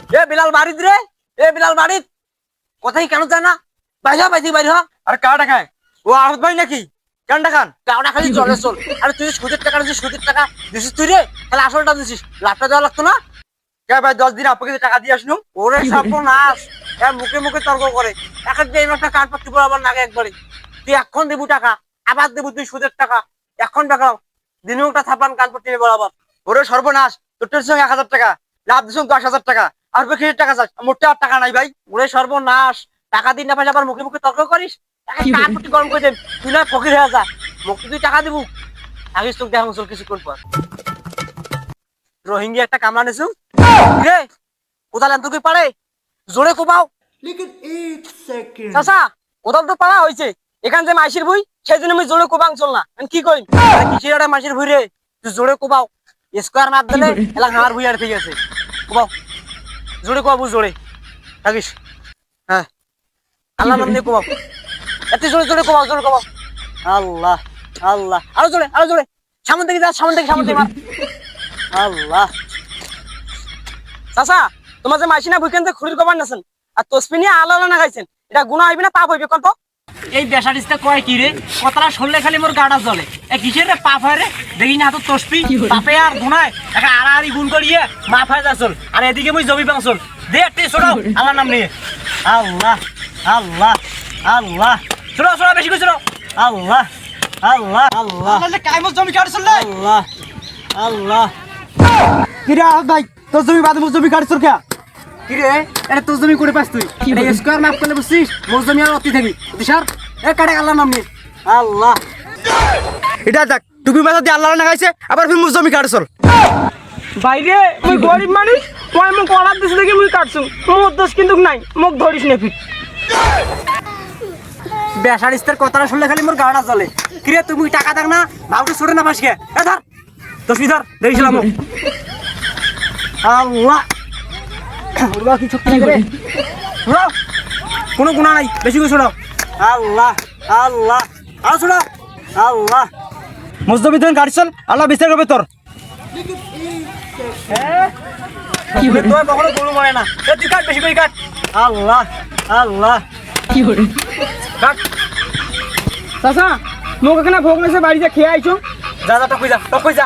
এ বিলাল বাড়িত রে, এ বিলাল বাড়িত, কথাই কেন যায় না? বাইরে হ, বাইরে হ। আর কাটা খায় ও আহত ভাই নাকি? কেন টাকান? টাকাটা খালি চলে চল। আরে তুই সুদের টাকা দিছিস, সুদের টাকা দিছিস তুই রে, তাহলে আসলটা দিছিস, লাভটা দেওয়া লাগতো না? কে ভাই 10 দিন আপনাকে টাকা দিয়ে আসনু। ওরে সর্বনাশ, মুখে মুখে তর্ক করে। এখন যে একটা কান পাতি পর আবার নাগে একবারে। তুই এখন দেবু টাকা, আবার দেবু তুই সুদের টাকা। এখন দেখাও দিনে একটা থাপান কান পাতি বরাবর। ওরে সর্বনাশ, তোর সঙ্গে 1000 টাকা লাভ দিছুন 10,000 টাকা আর বেশি টাকা চাস, মোটে আর টাকা নাই ভাই। ওরে সর্বনাশ, টাকা দিন না পাইলে আবার মুখে মুখে তর্ক করিস। এখন কান পাতি গরম করে দেন, তুই না ফকির হয়ে যা। মুখে তুই টাকা দিবু, আগে তোকে দেখাম চল কিছুক্ষণ পর। রোহিঙ্গি একটা কামড়া নিছু রে, কোদাল এত কি পারে, জোরে কোবাও। চাচা, কোদাল তো পাড়া হয়েছে, এখান যে মাইসির ভুই, সেই জন্য আমি জোরে কোবাং চল না। আমি কি করি, কিসের একটা মাইসির ভুই রে, তুই জোরে কোবাও। স্কোয়ার মার দিলে এলা হাড় ভুই আর ঠিক আছে। কোবাও, জোরে কোবাবু, জোরে থাকিস। হ্যাঁ, আল্লাহ নাম দিয়ে কোবাও, এত জোরে জোরে কোবাও, জোরে কোবাও। আল্লাহ আল্লাহ, আরো জোরে, আরো জোরে। সামনে থেকে যা, সামনে থেকে, সামনে থেকে মার। আল্লাহ। চাচা, তোমার যে মাইসিনা ভুইকেন যে খুরির কবার নাছেন আর তসবি নিয়ে আলাদা না গাইছেন, এটা গুনাহ হইবে না পাপ হইবে কত? এই বেসারিস্তা কয় কি রে, কতটা শুনলে খালি মোর গাটা জ্বলে। এ কিসের রে পাপ হয় রে, দেখি না হাত তসবি পাপে আর গুনায় একটা আড়াআড়ি গুণ করিয়ে মাফ হয়ে যাচ্ছল, আর এদিকে মুই জমি পাংছল। দে একটি ছোড়াও আল্লাহ নাম নিয়ে। আল্লাহ আল্লাহ আল্লাহ, ছোড়াও ছোড়াও, বেশি করে ছোড়াও। আল্লাহ আল্লাহ আল্লাহ, কাইমত জমি কাটছল রে। আল্লাহ আল্লাহ। কিরে আহত ভাই, তোর জমি বাদে মোর জমি কাটছর কে? কিরে এটা তোর জমি করে পাস তুই? এটা স্কয়ার মাপ করলে বুঝছিস, মোর জমি আর অতি থাকি দিশার। এ কাটে আল্লাহ নাম নিয়ে। আল্লাহ, এটা দেখ টুপি মাথা দিয়ে আল্লাহ না খাইছে, আবার ফির মোর জমি কাটছল। বাইরে মুই গরিব মানুষ, ওই মুখ অর্ডার দিছে দেখি মুই কাটছু, মোর দোষ কিন্তু নাই, মুখ ধরিস না ফির। বেসারিস্তার কথাটা শুনলে খালি মোর গাড়া চলে। কিরে তুমি টাকা দেখ না, ভাবকে ছোট না পাস কে? এ ধর তসবি ধর, দেখিছিলাম। আল্লাহ, ওরা কি ছোট করে ছোড়াও, কোনো গুণা নাই, বেশি করে ছোড়াও। আল্লাহ আল্লাহ, আর ছোড়াও। আল্লাহ, মজদবি ধরেন কাটছল, আল্লাহ বিচার করবে তোর। তোর কখনো গরু মরে না, এ তুই কাট, বেশি করে কাট। আল্লাহ আল্লাহ, কাট। চাচা, মোক এখানে ভোগ লাগছে, বাড়িতে খেয়ে আইছো। যা যা, টক হয়ে যা, টক হয়ে যা।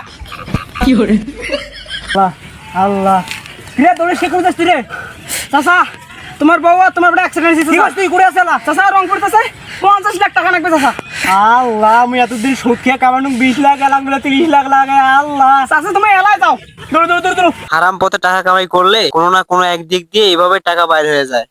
আল্লাহ আল্লাহ, কিরে তোর সে করে যাচ্ছি রে? চাচা, তোমার বউ আর তোমার বড় অ্যাক্সিডেন্ট হয়েছে। ঠিক আছে তুই করে আসে আল্লাহ। চাচা রং করতেছে, 50 লাখ টাকা লাগবে চাচা। আল্লাহ, আমি এতদিন সুদ খেয়ে কামানো 20 লাখ এলাম বলে 30 লাখ লাগে। আল্লাহ, চাচা তুমি এলাই যাও, দৌড় দৌড় দৌড় দৌড়। হারাম পথে টাকা কামাই করলে কোনো না কোনো একদিক দিয়ে এভাবে টাকা বাইর হয়ে যায়।